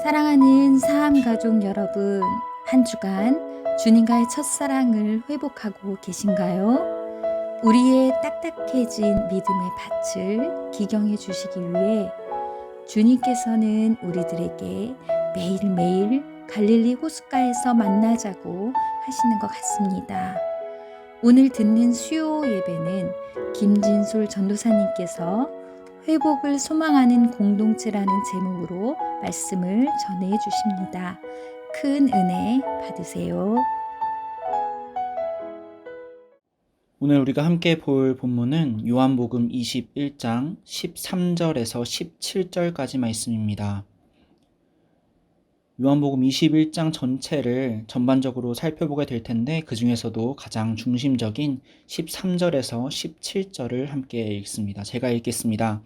사랑하는 사암 가족 여러분, 한 주간 주님과의 첫사랑을 회복하고 계신가요? 우리의 딱딱해진 믿음의 밭을 기경해 주시기 위해 주님께서는 우리들에게 매일매일 갈릴리 호숫가에서 만나자고 하시는 것 같습니다. 오늘 듣는 수요 예배는 김진솔 전도사님께서 회복을 소망하는 공동체라는 제목으로 말씀을 전해 주십니다. 큰 은혜 받으세요. 오늘 우리가 함께 볼 본문은 요한복음 21장 13절에서 17절까지 말씀입니다. 요한복음 21장 전체를 전반적으로 살펴보게 될 텐데 그 중에서도 가장 중심적인 13절에서 17절을 함께 읽습니다. 제가 읽겠습니다.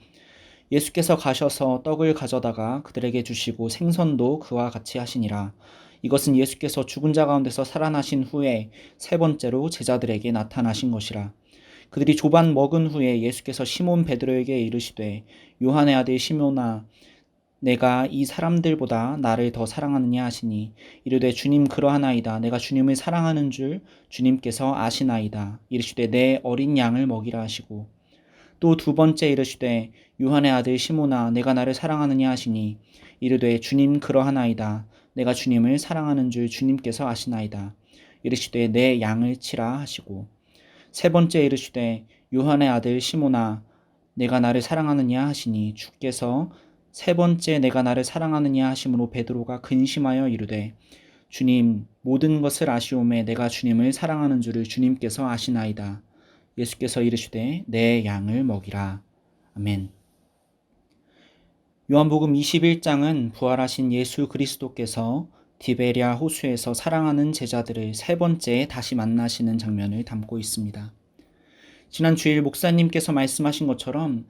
예수께서 가셔서 떡을 가져다가 그들에게 주시고 생선도 그와 같이 하시니라. 이것은 예수께서 죽은 자 가운데서 살아나신 후에 세 번째로 제자들에게 나타나신 것이라. 그들이 조반 먹은 후에 예수께서 시몬 베드로에게 이르시되 요한의 아들 시몬아 내가 이 사람들보다 나를 더 사랑하느냐 하시니 이르되 주님 그러하나이다. 내가 주님을 사랑하는 줄 주님께서 아시나이다. 이르시되 내 어린 양을 먹이라 하시고 또 두 번째 이르시되 요한의 아들 시몬아 내가 나를 사랑하느냐 하시니 이르되 주님 그러하나이다. 내가 주님을 사랑하는 줄 주님께서 아시나이다. 이르시되 내 양을 치라 하시고 세 번째 이르시되 요한의 아들 시몬아 내가 나를 사랑하느냐 하시니 주께서 세 번째 내가 나를 사랑하느냐 하심으로 베드로가 근심하여 이르되 주님 모든 것을 아시오매 내가 주님을 사랑하는 줄을 주님께서 아시나이다. 예수께서 이르시되 내 양을 먹이라. 아멘. 요한복음 21장은 부활하신 예수 그리스도께서 디베랴 호수에서 사랑하는 제자들을 세 번째 다시 만나시는 장면을 담고 있습니다. 지난 주일 목사님께서 말씀하신 것처럼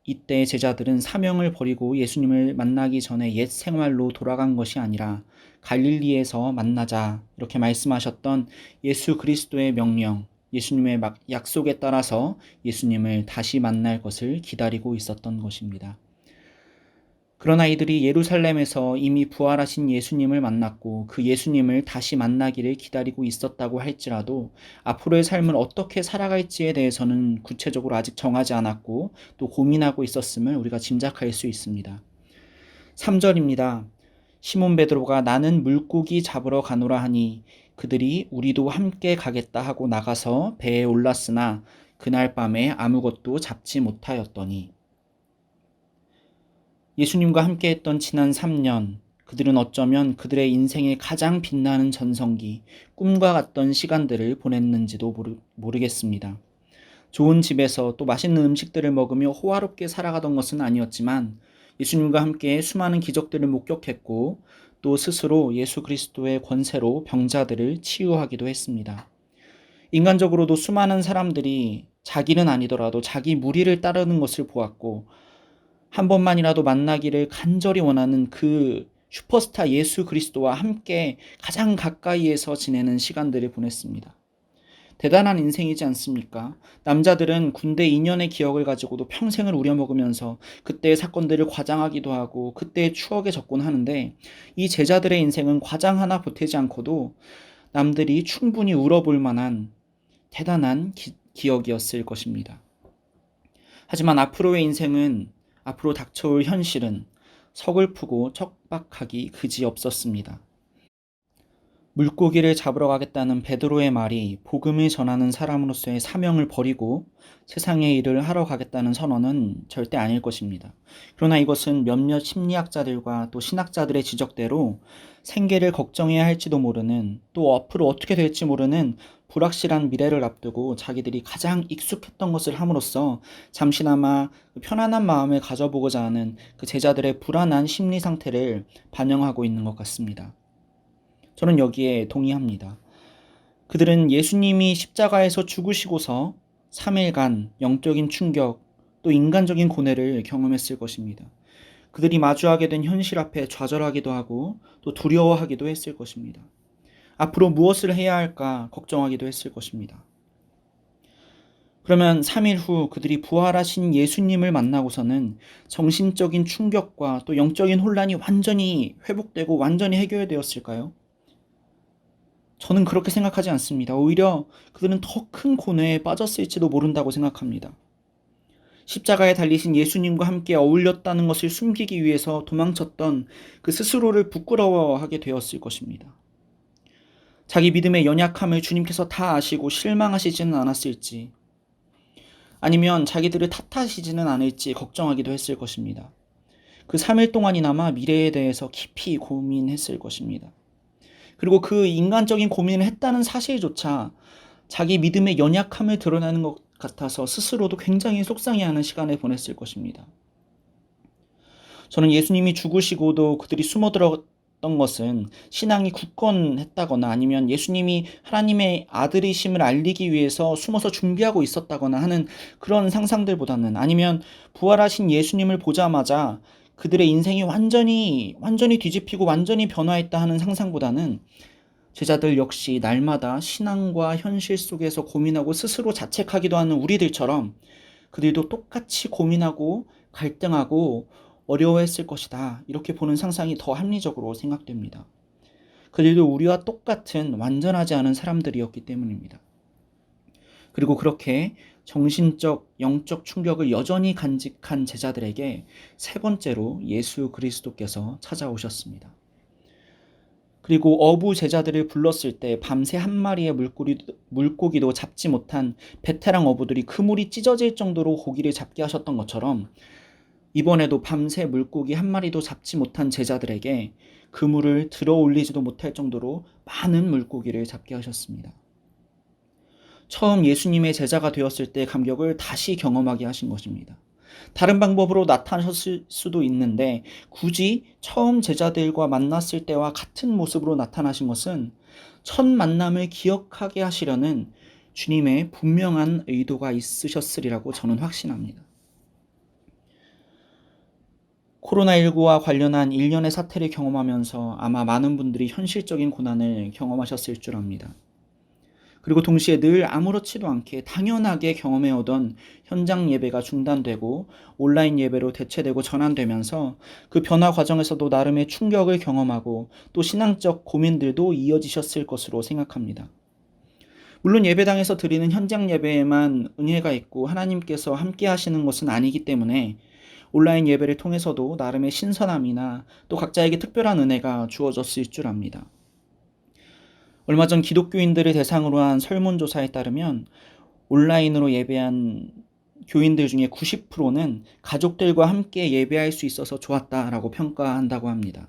이때 제자들은 사명을 버리고 예수님을 만나기 전에 옛 생활로 돌아간 것이 아니라 갈릴리에서 만나자 이렇게 말씀하셨던 예수 그리스도의 명령, 예수님의 약속에 따라서 예수님을 다시 만날 것을 기다리고 있었던 것입니다. 그러나 이들이 예루살렘에서 이미 부활하신 예수님을 만났고 그 예수님을 다시 만나기를 기다리고 있었다고 할지라도 앞으로의 삶을 어떻게 살아갈지에 대해서는 구체적으로 아직 정하지 않았고 또 고민하고 있었음을 우리가 짐작할 수 있습니다. 3절입니다. 시몬 베드로가 나는 물고기 잡으러 가노라 하니 그들이 우리도 함께 가겠다 하고 나가서 배에 올랐으나 그날 밤에 아무것도 잡지 못하였더니 예수님과 함께했던 지난 3년, 그들은 어쩌면 그들의 인생의 가장 빛나는 전성기, 꿈과 같던 시간들을 보냈는지도 모르겠습니다. 좋은 집에서 또 맛있는 음식들을 먹으며 호화롭게 살아가던 것은 아니었지만 예수님과 함께 수많은 기적들을 목격했고 또 스스로 예수 그리스도의 권세로 병자들을 치유하기도 했습니다. 인간적으로도 수많은 사람들이 자기는 아니더라도 자기 무리를 따르는 것을 보았고 한 번만이라도 만나기를 간절히 원하는 그 슈퍼스타 예수 그리스도와 함께 가장 가까이에서 지내는 시간들을 보냈습니다. 대단한 인생이지 않습니까? 남자들은 군대 2년의 기억을 가지고도 평생을 우려먹으면서 그때의 사건들을 과장하기도 하고 그때의 추억에 접근하는데 이 제자들의 인생은 과장 하나 보태지 않고도 남들이 충분히 울어볼 만한 대단한 기억이었을 것입니다. 하지만 앞으로의 인생은 앞으로 닥쳐올 현실은 서글프고 척박하기 그지없었습니다. 물고기를 잡으러 가겠다는 베드로의 말이 복음을 전하는 사람으로서의 사명을 버리고 세상의 일을 하러 가겠다는 선언은 절대 아닐 것입니다. 그러나 이것은 몇몇 심리학자들과 또 신학자들의 지적대로 생계를 걱정해야 할지도 모르는 또 앞으로 어떻게 될지 모르는 불확실한 미래를 앞두고 자기들이 가장 익숙했던 것을 함으로써 잠시나마 편안한 마음을 가져보고자 하는 그 제자들의 불안한 심리 상태를 반영하고 있는 것 같습니다. 저는 여기에 동의합니다. 그들은 예수님이 십자가에서 죽으시고서 3일간 영적인 충격 또 인간적인 고뇌를 경험했을 것입니다. 그들이 마주하게 된 현실 앞에 좌절하기도 하고 또 두려워하기도 했을 것입니다. 앞으로 무엇을 해야 할까 걱정하기도 했을 것입니다. 그러면 3일 후 그들이 부활하신 예수님을 만나고서는 정신적인 충격과 또 영적인 혼란이 완전히 회복되고 완전히 해결되었을까요? 저는 그렇게 생각하지 않습니다. 오히려 그들은 더 큰 고뇌에 빠졌을지도 모른다고 생각합니다. 십자가에 달리신 예수님과 함께 어울렸다는 것을 숨기기 위해서 도망쳤던 그 스스로를 부끄러워하게 되었을 것입니다. 자기 믿음의 연약함을 주님께서 다 아시고 실망하시지는 않았을지, 아니면 자기들을 탓하시지는 않을지 걱정하기도 했을 것입니다. 그 3일 동안이나마 미래에 대해서 깊이 고민했을 것입니다. 그리고 그 인간적인 고민을 했다는 사실조차 자기 믿음의 연약함을 드러내는 것 같아서 스스로도 굉장히 속상해하는 시간을 보냈을 것입니다. 저는 예수님이 죽으시고도 그들이 숨어들었던 것은 신앙이 굳건했다거나 아니면 예수님이 하나님의 아들이심을 알리기 위해서 숨어서 준비하고 있었다거나 하는 그런 상상들보다는, 아니면 부활하신 예수님을 보자마자 그들의 인생이 완전히 뒤집히고 완전히 변화했다 하는 상상보다는, 제자들 역시 날마다 신앙과 현실 속에서 고민하고 스스로 자책하기도 하는 우리들처럼 그들도 똑같이 고민하고 갈등하고 어려워했을 것이다, 이렇게 보는 상상이 더 합리적으로 생각됩니다. 그들도 우리와 똑같은 완전하지 않은 사람들이었기 때문입니다. 그리고 그렇게 정신적, 영적 충격을 여전히 간직한 제자들에게 세 번째로 예수 그리스도께서 찾아오셨습니다. 그리고 어부 제자들을 불렀을 때 밤새 한 마리의 물고기도 잡지 못한 베테랑 어부들이 그물이 찢어질 정도로 고기를 잡게 하셨던 것처럼, 이번에도 밤새 물고기 한 마리도 잡지 못한 제자들에게 그물을 들어 올리지도 못할 정도로 많은 물고기를 잡게 하셨습니다. 처음 예수님의 제자가 되었을 때 감격을 다시 경험하게 하신 것입니다. 다른 방법으로 나타나셨을 수도 있는데 굳이 처음 제자들과 만났을 때와 같은 모습으로 나타나신 것은 첫 만남을 기억하게 하시려는 주님의 분명한 의도가 있으셨으리라고 저는 확신합니다. 코로나19와 관련한 일련의 사태를 경험하면서 아마 많은 분들이 현실적인 고난을 경험하셨을 줄 압니다. 그리고 동시에 늘 아무렇지도 않게 당연하게 경험해오던 현장 예배가 중단되고 온라인 예배로 대체되고 전환되면서 그 변화 과정에서도 나름의 충격을 경험하고 또 신앙적 고민들도 이어지셨을 것으로 생각합니다. 물론 예배당에서 드리는 현장 예배에만 은혜가 있고 하나님께서 함께 하시는 것은 아니기 때문에 온라인 예배를 통해서도 나름의 신선함이나 또 각자에게 특별한 은혜가 주어졌을 줄 압니다. 얼마 전 기독교인들을 대상으로 한 설문조사에 따르면 온라인으로 예배한 교인들 중에 90%는 가족들과 함께 예배할 수 있어서 좋았다라고 평가한다고 합니다.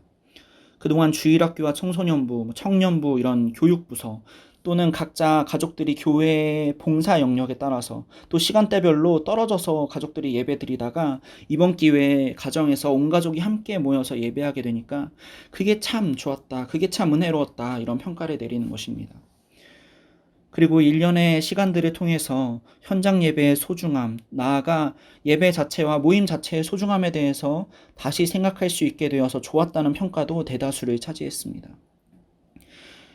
그동안 주일학교와 청소년부, 청년부 이런 교육부서 또는 각자 가족들이 교회 봉사 영역에 따라서 또 시간대별로 떨어져서 가족들이 예배드리다가 이번 기회에 가정에서 온 가족이 함께 모여서 예배하게 되니까 그게 참 좋았다, 그게 참 은혜로웠다, 이런 평가를 내리는 것입니다. 그리고 일련의 시간들을 통해서 현장 예배의 소중함, 나아가 예배 자체와 모임 자체의 소중함에 대해서 다시 생각할 수 있게 되어서 좋았다는 평가도 대다수를 차지했습니다.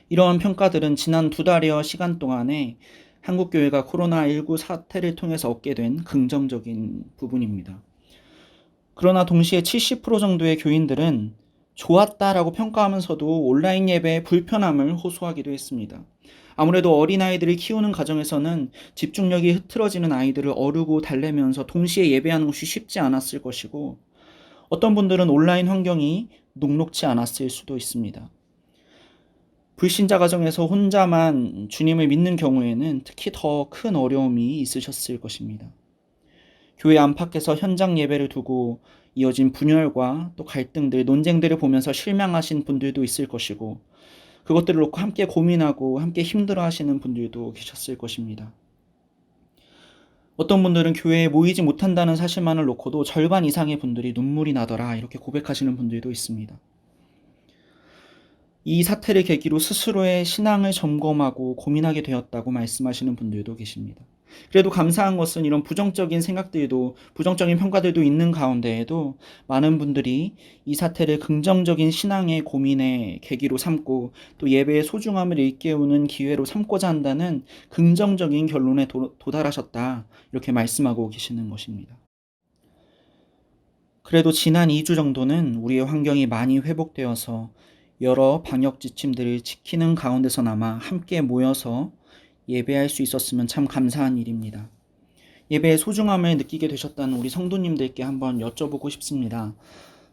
이러한 평가들은 지난 2달여 시간 동안에 한국교회가 코로나19 사태를 통해서 얻게 된 긍정적인 부분입니다. 그러나 동시에 70% 정도의 교인들은 좋았다라고 평가하면서도 온라인 예배의 불편함을 호소하기도 했습니다. 아무래도 어린아이들을 키우는 가정에서는 집중력이 흐트러지는 아이들을 어르고 달래면서 동시에 예배하는 것이 쉽지 않았을 것이고, 어떤 분들은 온라인 환경이 녹록지 않았을 수도 있습니다. 불신자 가정에서 혼자만 주님을 믿는 경우에는 특히 더 큰 어려움이 있으셨을 것입니다. 교회 안팎에서 현장 예배를 두고 이어진 분열과 또 갈등들, 논쟁들을 보면서 실망하신 분들도 있을 것이고, 그것들을 놓고 함께 고민하고 함께 힘들어하시는 분들도 계셨을 것입니다. 어떤 분들은 교회에 모이지 못한다는 사실만을 놓고도 절반 이상의 분들이 눈물이 나더라, 이렇게 고백하시는 분들도 있습니다. 이 사태를 계기로 스스로의 신앙을 점검하고 고민하게 되었다고 말씀하시는 분들도 계십니다. 그래도 감사한 것은 이런 부정적인 생각들도, 부정적인 평가들도 있는 가운데에도 많은 분들이 이 사태를 긍정적인 신앙의 고민의 계기로 삼고 또 예배의 소중함을 일깨우는 기회로 삼고자 한다는 긍정적인 결론에 도달하셨다. 이렇게 말씀하고 계시는 것입니다. 그래도 지난 2주 정도는 우리의 환경이 많이 회복되어서 여러 방역 지침들을 지키는 가운데서나마 함께 모여서 예배할 수 있었으면 참 감사한 일입니다. 예배의 소중함을 느끼게 되셨다는 우리 성도님들께 한번 여쭤보고 싶습니다.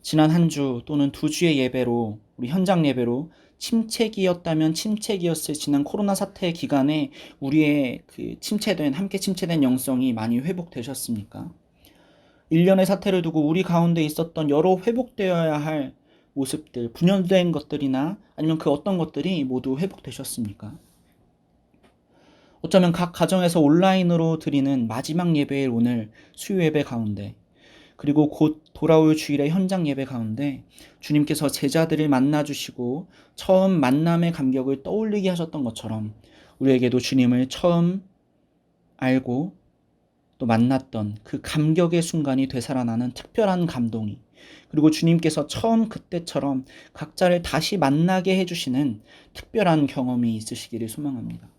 지난 한 주 또는 2주의 예배로, 우리 현장 예배로 침체기였다면 침체기였을 지난 코로나 사태 기간에 우리의 함께 침체된 영성이 많이 회복되셨습니까? 1년의 사태를 두고 우리 가운데 있었던 여러 회복되어야 할 모습들, 분열된 것들이나 아니면 그 어떤 것들이 모두 회복되셨습니까? 어쩌면 각 가정에서 온라인으로 드리는 마지막 예배일 오늘 수요 예배 가운데, 그리고 곧 돌아올 주일의 현장 예배 가운데 주님께서 제자들을 만나주시고 처음 만남의 감격을 떠올리게 하셨던 것처럼 우리에게도 주님을 처음 알고 또 만났던 그 감격의 순간이 되살아나는 특별한 감동이, 그리고 주님께서 처음 그때처럼 각자를 다시 만나게 해주시는 특별한 경험이 있으시기를 소망합니다.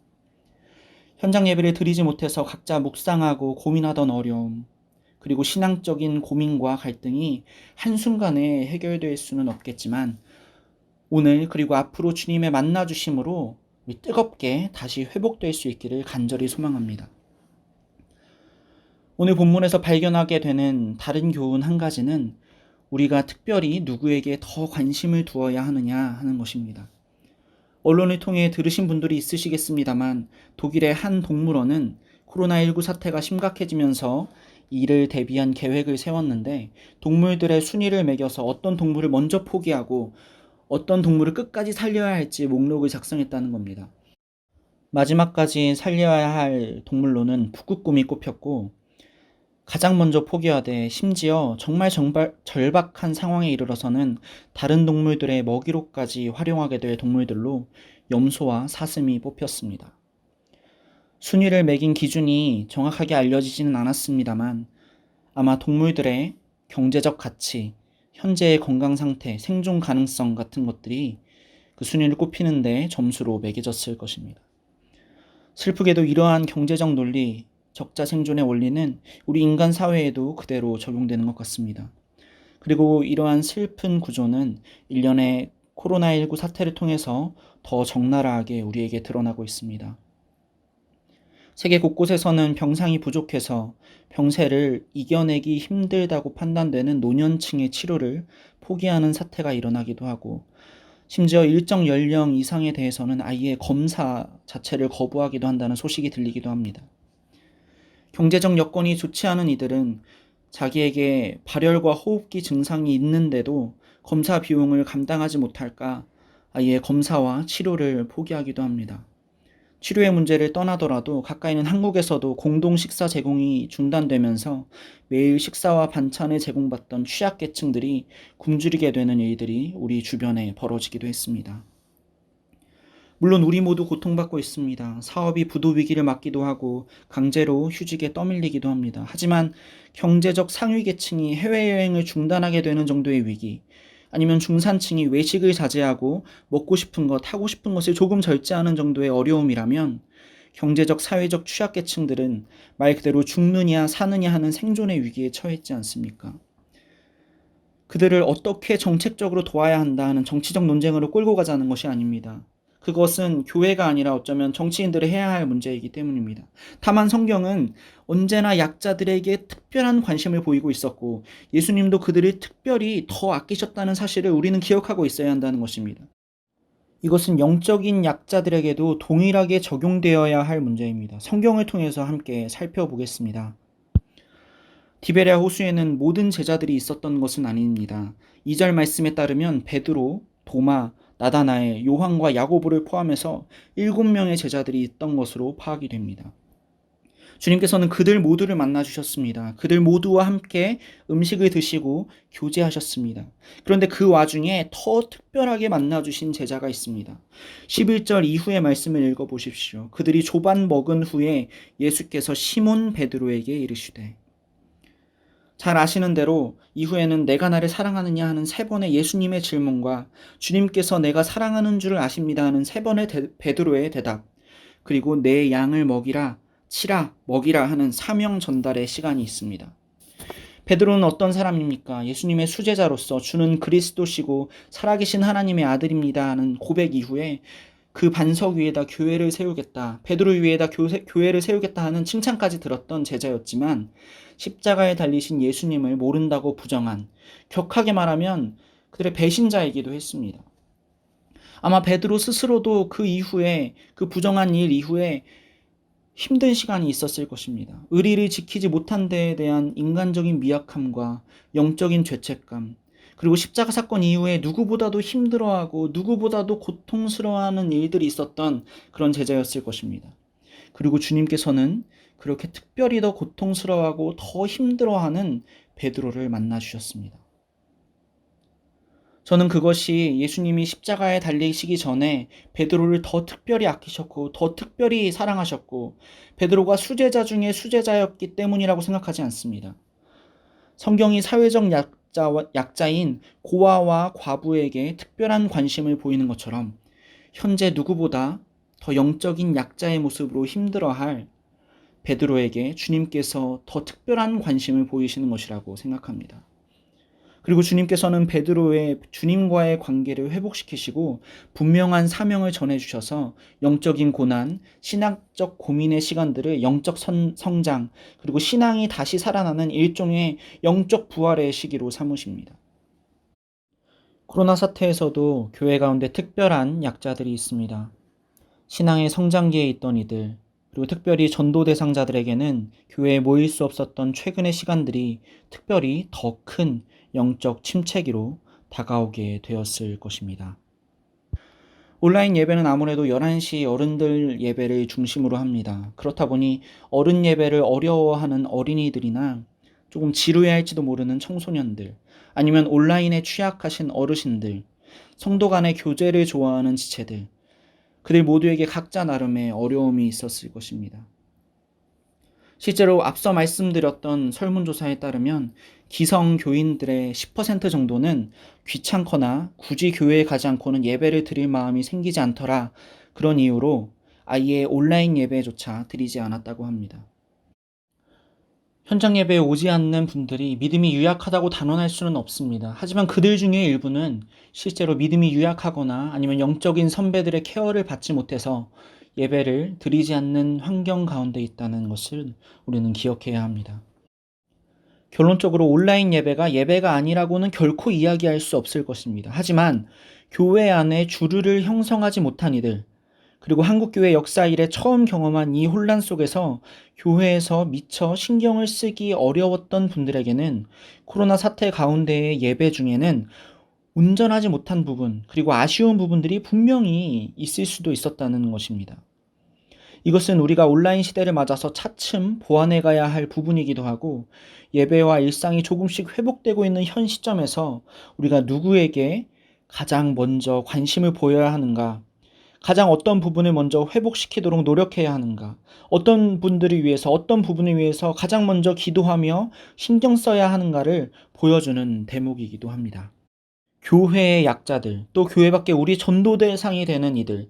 현장 예배를 드리지 못해서 각자 묵상하고 고민하던 어려움, 그리고 신앙적인 고민과 갈등이 한순간에 해결될 수는 없겠지만 오늘 그리고 앞으로 주님의 만나주심으로 뜨겁게 다시 회복될 수 있기를 간절히 소망합니다. 오늘 본문에서 발견하게 되는 다른 교훈 한 가지는 우리가 특별히 누구에게 더 관심을 두어야 하느냐 하는 것입니다. 언론을 통해 들으신 분들이 있으시겠습니다만 독일의 한 동물원은 코로나19 사태가 심각해지면서 이를 대비한 계획을 세웠는데 동물들의 순위를 매겨서 어떤 동물을 먼저 포기하고 어떤 동물을 끝까지 살려야 할지 목록을 작성했다는 겁니다. 마지막까지 살려야 할 동물로는 북극곰이 꼽혔고 가장 먼저 포기하되 심지어 정말 절박한 상황에 이르러서는 다른 동물들의 먹이로까지 활용하게 될 동물들로 염소와 사슴이 뽑혔습니다. 순위를 매긴 기준이 정확하게 알려지지는 않았습니다만 아마 동물들의 경제적 가치, 현재의 건강 상태, 생존 가능성 같은 것들이 그 순위를 꼽히는데 점수로 매겨졌을 것입니다. 슬프게도 이러한 경제적 논리, 적자 생존의 원리는 우리 인간 사회에도 그대로 적용되는 것 같습니다. 그리고 이러한 슬픈 구조는 일련의 코로나19 사태를 통해서 더 적나라하게 우리에게 드러나고 있습니다. 세계 곳곳에서는 병상이 부족해서 병세를 이겨내기 힘들다고 판단되는 노년층의 치료를 포기하는 사태가 일어나기도 하고 심지어 일정 연령 이상에 대해서는 아예 검사 자체를 거부하기도 한다는 소식이 들리기도 합니다. 경제적 여건이 좋지 않은 이들은 자기에게 발열과 호흡기 증상이 있는데도 검사 비용을 감당하지 못할까 아예 검사와 치료를 포기하기도 합니다. 치료의 문제를 떠나더라도 가까이 있는 한국에서도 공동 식사 제공이 중단되면서 매일 식사와 반찬을 제공받던 취약계층들이 굶주리게 되는 일들이 우리 주변에 벌어지기도 했습니다. 물론 우리 모두 고통받고 있습니다. 사업이 부도 위기를 맞기도 하고 강제로 휴직에 떠밀리기도 합니다. 하지만 경제적 상위 계층이 해외여행을 중단하게 되는 정도의 위기, 아니면 중산층이 외식을 자제하고 먹고 싶은 것, 하고 싶은 것을 조금 절제하는 정도의 어려움이라면 경제적, 사회적 취약계층들은 말 그대로 죽느냐 사느냐 하는 생존의 위기에 처했지 않습니까? 그들을 어떻게 정책적으로 도와야 한다 하는 정치적 논쟁으로 끌고 가자는 것이 아닙니다. 그것은 교회가 아니라 어쩌면 정치인들이 해야 할 문제이기 때문입니다. 다만 성경은 언제나 약자들에게 특별한 관심을 보이고 있었고 예수님도 그들을 특별히 더 아끼셨다는 사실을 우리는 기억하고 있어야 한다는 것입니다. 이것은 영적인 약자들에게도 동일하게 적용되어야 할 문제입니다. 성경을 통해서 함께 살펴보겠습니다. 디베랴 호수에는 모든 제자들이 있었던 것은 아닙니다. 2절 말씀에 따르면 베드로, 도마, 나다나엘, 요한과 야고보를 포함해서 7명의 제자들이 있던 것으로 파악이 됩니다. 주님께서는 그들 모두를 만나 주셨습니다. 그들 모두와 함께 음식을 드시고 교제하셨습니다. 그런데 그 와중에 더 특별하게 만나 주신 제자가 있습니다. 11절 이후의 말씀을 읽어 보십시오. 그들이 조반 먹은 후에 예수께서 시몬 베드로에게 이르시되, 잘 아시는 대로 이후에는 내가 나를 사랑하느냐 하는 세 번의 예수님의 질문과 주님께서 내가 사랑하는 줄 아십니다 하는 세 번의 베드로의 대답, 그리고 내 양을 먹이라, 치라, 먹이라 하는 사명 전달의 시간이 있습니다. 베드로는 어떤 사람입니까? 예수님의 수제자로서 주는 그리스도시고 살아계신 하나님의 아들입니다 하는 고백 이후에 그 반석 위에다 교회를 세우겠다, 베드로 위에다 교회를 세우겠다 하는 칭찬까지 들었던 제자였지만 십자가에 달리신 예수님을 모른다고 부정한, 격하게 말하면 그들의 배신자이기도 했습니다. 아마 베드로 스스로도 그 이후에, 그 부정한 일 이후에 힘든 시간이 있었을 것입니다. 의리를 지키지 못한 데에 대한 인간적인 미약함과 영적인 죄책감, 그리고 십자가 사건 이후에 누구보다도 힘들어하고 누구보다도 고통스러워하는 일들이 있었던 그런 제자였을 것입니다. 그리고 주님께서는 그렇게 특별히 더 고통스러워하고 더 힘들어하는 베드로를 만나 주셨습니다. 저는 그것이 예수님이 십자가에 달리시기 전에 베드로를 더 특별히 아끼셨고 더 특별히 사랑하셨고 베드로가 수제자 중에 수제자였기 때문이라고 생각하지 않습니다. 성경이 사회적 약자인 고아와 과부에게 특별한 관심을 보이는 것처럼 현재 누구보다 더 영적인 약자의 모습으로 힘들어할 베드로에게 주님께서 더 특별한 관심을 보이시는 것이라고 생각합니다. 그리고 주님께서는 베드로의 주님과의 관계를 회복시키시고 분명한 사명을 전해주셔서 영적인 고난, 신학적 고민의 시간들을 영적 성장, 그리고 신앙이 다시 살아나는 일종의 영적 부활의 시기로 삼으십니다. 코로나 사태에서도 교회 가운데 특별한 약자들이 있습니다. 신앙의 성장기에 있던 이들, 그리고 특별히 전도 대상자들에게는 교회에 모일 수 없었던 최근의 시간들이 특별히 더 큰 영적 침체기로 다가오게 되었을 것입니다. 온라인 예배는 아무래도 11시 어른들 예배를 중심으로 합니다. 그렇다 보니 어른 예배를 어려워하는 어린이들이나 조금 지루해할지도 모르는 청소년들, 아니면 온라인에 취약하신 어르신들, 성도 간의 교제를 좋아하는 지체들, 그들 모두에게 각자 나름의 어려움이 있었을 것입니다. 실제로 앞서 말씀드렸던 설문조사에 따르면 기성교인들의 10% 정도는 귀찮거나 굳이 교회에 가지 않고는 예배를 드릴 마음이 생기지 않더라, 그런 이유로 아예 온라인 예배조차 드리지 않았다고 합니다. 현장 예배에 오지 않는 분들이 믿음이 유약하다고 단언할 수는 없습니다. 하지만 그들 중에 일부는 실제로 믿음이 유약하거나 아니면 영적인 선배들의 케어를 받지 못해서 예배를 드리지 않는 환경 가운데 있다는 것을 우리는 기억해야 합니다. 결론적으로 온라인 예배가 아니라고는 결코 이야기할 수 없을 것입니다. 하지만 교회 안에 주류를 형성하지 못한 이들, 그리고 한국교회 역사 이래 처음 경험한 이 혼란 속에서 교회에서 미처 신경을 쓰기 어려웠던 분들에게는 코로나 사태 가운데의 예배 중에는 온전하지 못한 부분, 그리고 아쉬운 부분들이 분명히 있을 수도 있었다는 것입니다. 이것은 우리가 온라인 시대를 맞아서 차츰 보완해 가야 할 부분이기도 하고, 예배와 일상이 조금씩 회복되고 있는 현 시점에서 우리가 누구에게 가장 먼저 관심을 보여야 하는가, 가장 어떤 부분을 먼저 회복시키도록 노력해야 하는가, 어떤 분들을 위해서, 어떤 부분을 위해서 가장 먼저 기도하며 신경 써야 하는가를 보여주는 대목이기도 합니다. 교회의 약자들, 또 교회 밖에 우리 전도 대상이 되는 이들,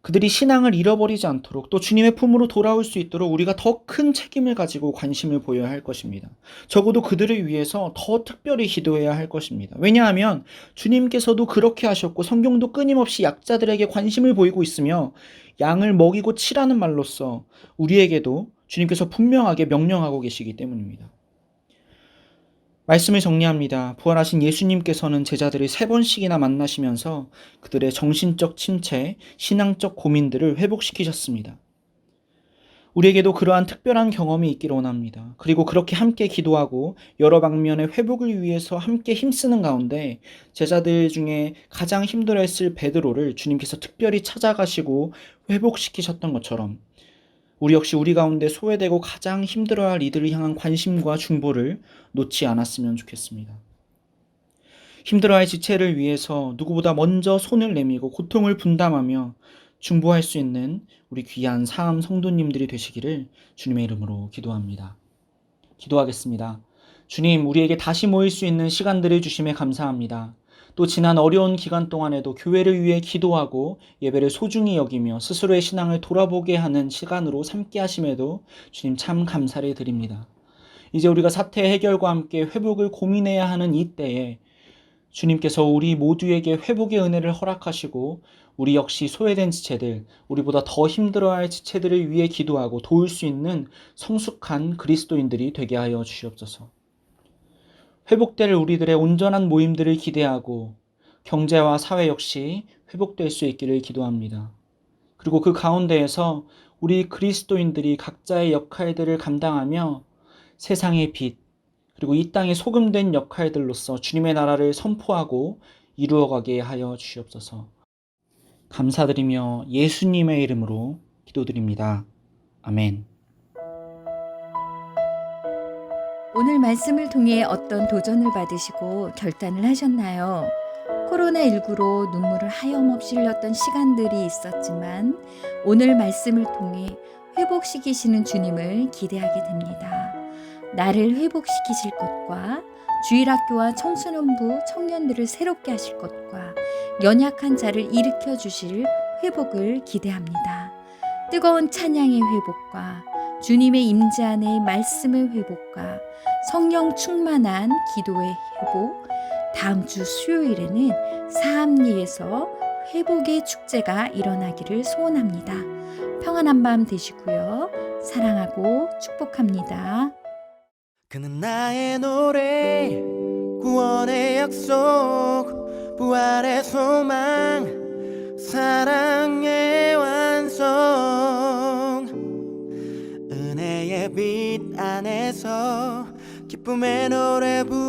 그들이 신앙을 잃어버리지 않도록 또 주님의 품으로 돌아올 수 있도록 우리가 더 큰 책임을 가지고 관심을 보여야 할 것입니다. 적어도 그들을 위해서 더 특별히 기도해야 할 것입니다. 왜냐하면 주님께서도 그렇게 하셨고 성경도 끊임없이 약자들에게 관심을 보이고 있으며 양을 먹이고 치라는 말로써 우리에게도 주님께서 분명하게 명령하고 계시기 때문입니다. 말씀을 정리합니다. 부활하신 예수님께서는 제자들을 3번씩이나 만나시면서 그들의 정신적 침체, 신앙적 고민들을 회복시키셨습니다. 우리에게도 그러한 특별한 경험이 있기를 원합니다. 그리고 그렇게 함께 기도하고 여러 방면의 회복을 위해서 함께 힘쓰는 가운데 제자들 중에 가장 힘들어했을 베드로를 주님께서 특별히 찾아가시고 회복시키셨던 것처럼 우리 역시 우리 가운데 소외되고 가장 힘들어할 이들을 향한 관심과 중보를 놓지 않았으면 좋겠습니다. 힘들어할 지체를 위해서 누구보다 먼저 손을 내밀고 고통을 분담하며 중보할 수 있는 우리 귀한 사암 성도님들이 되시기를 주님의 이름으로 기도합니다. 기도하겠습니다. 주님, 우리에게 다시 모일 수 있는 시간들을 주심에 감사합니다. 또 지난 어려운 기간 동안에도 교회를 위해 기도하고 예배를 소중히 여기며 스스로의 신앙을 돌아보게 하는 시간으로 삼게 하심에도 주님 참 감사를 드립니다. 이제 우리가 사태 해결과 함께 회복을 고민해야 하는 이 때에 주님께서 우리 모두에게 회복의 은혜를 허락하시고 우리 역시 소외된 지체들, 우리보다 더 힘들어할 지체들을 위해 기도하고 도울 수 있는 성숙한 그리스도인들이 되게 하여 주시옵소서. 회복될 우리들의 온전한 모임들을 기대하고 경제와 사회 역시 회복될 수 있기를 기도합니다. 그리고 그 가운데에서 우리 그리스도인들이 각자의 역할들을 감당하며 세상의 빛, 그리고 이 땅에 소금된 역할들로서 주님의 나라를 선포하고 이루어가게 하여 주시옵소서. 감사드리며 예수님의 이름으로 기도드립니다. 아멘. 오늘 말씀을 통해 어떤 도전을 받으시고 결단을 하셨나요? 코로나19로 눈물을 하염없이 흘렸던 시간들이 있었지만 오늘 말씀을 통해 회복시키시는 주님을 기대하게 됩니다. 나를 회복시키실 것과 주일학교와 청소년부 청년들을 새롭게 하실 것과 연약한 자를 일으켜 주실 회복을 기대합니다. 뜨거운 찬양의 회복과 주님의 임재 안의 말씀의 회복과 성령 충만한 기도의 회복, 다음 주 수요일에는 사암리에서 회복의 축제가 일어나기를 소원합니다. 평안한 밤 되시고요. 사랑하고 축복합니다. 그는 나의 노래, 구원의 약속, 부활의 소망, 사랑의 완성. 은혜의 빛 안에서 기쁨의 노래 부르